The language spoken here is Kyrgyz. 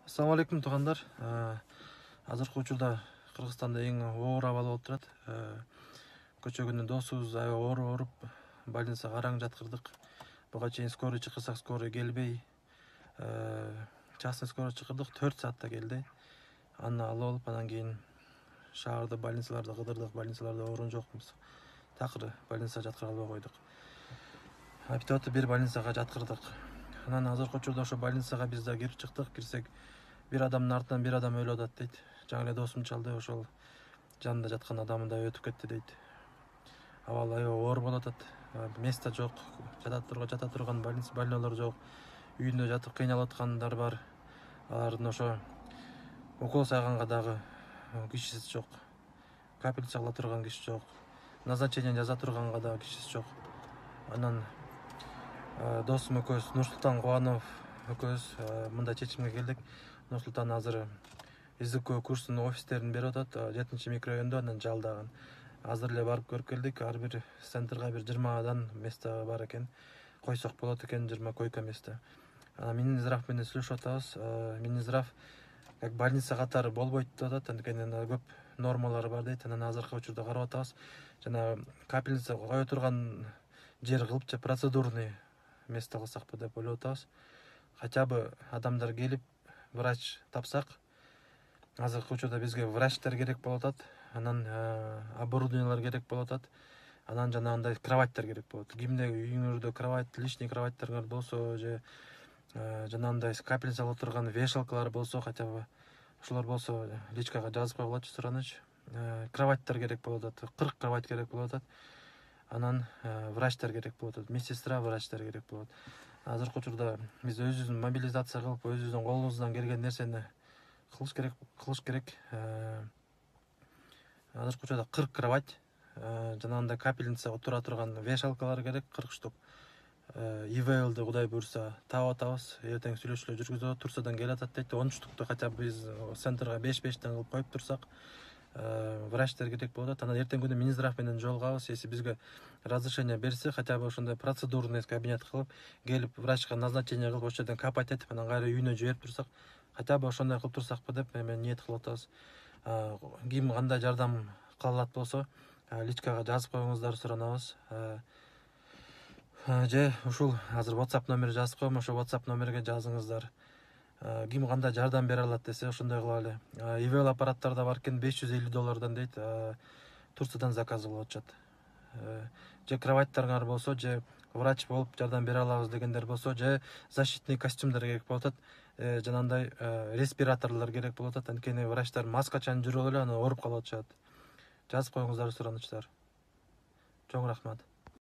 Assalamu алейкум туугандар. Азыркы учурда Кыргызстанда эң оор абал болуп турат. Көчө күнү досубуз аябай ооруп больницага караң жаткырдык. Буга чейин скорый чакырсак скорый келбей, частный скорый чакырдык, 4 саатта келди. Аны алып алып, анан кийин шаарда больницаларда кыдырдык, больницаларда орун жокмуз. Такыр больницага жаткыра албай койдук. Аптоты бир больницага жаткырдык. Анан азыркы учурда ошо больницага биз да кирип чыктык. Кирсек, бир адамдын артынан бир адам өлүп атат дейт. Жаңы эле досум чалды, ошол жанында жаткан адамы да өтүп кетти дейт. Абал аябай оор болуп атат. Место жок, жата турган больнолор жок. Үйүндө жатып кыйналып аткандар бар. Алардын ошо укол сайганга дагы кишиси жок. Капельница кыла турган киши жок. Назначение жаза турганга дагы кишиси жок. Анан досум экөөбүз, Нурсултан Кубанов экөөбүз мындай чечимге келдик. Нурсултан азыр ИЗК курсунун офистерин берип атат 7 микрорайондо, анан жалдаган. Азыр эле барып көрүп келдик. Ар бир центрга бир 20дан место бар экен. Койсок болот экен 20 койка место. Минздрав менен сүйлөшүп атабыз. Минздрав как больница катары болбойт деп атат. Анткени көп нормалары бар дейт. Анан азыркы учурда карап атабыз. Жана капельница кое турган жер кылып же процедурный место кылсакпы деп ойлоп атабыз. Хотя бы адамдар келип врач тапсак. Азыркы учурда бизге врачтар керек болуп атат. Анан оборудованиялар керек болуп атат. Анан жанагындай кроваттар керек болот. Кимде үйүңөрдө кровать, лишний кроваттар болсо же жанагындай капельница кыла турган вешалкалар болсо, хотя бы ошолор болсо личкага жазып койгулачы сураныч. Кроваттар керек болуп атат. 40 кровать керек болуп атат. Анан врачтар керек болуп атат. Медсестра, врачтар керек болот. Азыркы учурда биз өзүбүздүн мобилизация кылып, өзүбүздүн колубуздан келген нерсени кылыш керек. Азыркы учурда 40 кровать, жанагындай капельница тура турган вешалкалар керек 40 штук. ИВЛды Кудай буйрса таап атабыз. Эртең сүйлөшүүлөр жүргүзүп Турциядан келип атат дейт. 10 штукту хотя бы биз центрга 5-5тен кылып коюп турсак, врачтар керек болуп атат. Анан эртең күнү Минздрав менен жолугабыз. Если бизге разрешение берсе, хотя бы ошондой процедурный кабинет кылып, келип врачка назначение кылып, ошол жерден капать этип, анан кайра үйүнө жиберип турсак, хотя бы ошондой кылып турсакпы деп эми ниет кылып атабыз. Ким кандай жардам кыла алат болсо, личкага жазып коюңуздар суранабыз. Же ушул азыр WhatsApp номер жазып коем, ошо WhatsApp номерге жазыңыздар. Ким кандай жардам бере алат десе, ошондой кылалы. ИВЛ аппараттар да бар экен, $550 дейт. Турциядан заказ кылып атышат. Же кроваттарыңар болсо, же врач болуп жардам бере алабыз дегендер болсо, же защитный костюмдар керек болуп атат. Жанагындай респираторлор керек болуп атат. Анткени врачтар маскачан жүрүп эле анан ооруп калып атышат. Жазып коюңуздар суранычтар. Чоң рахмат.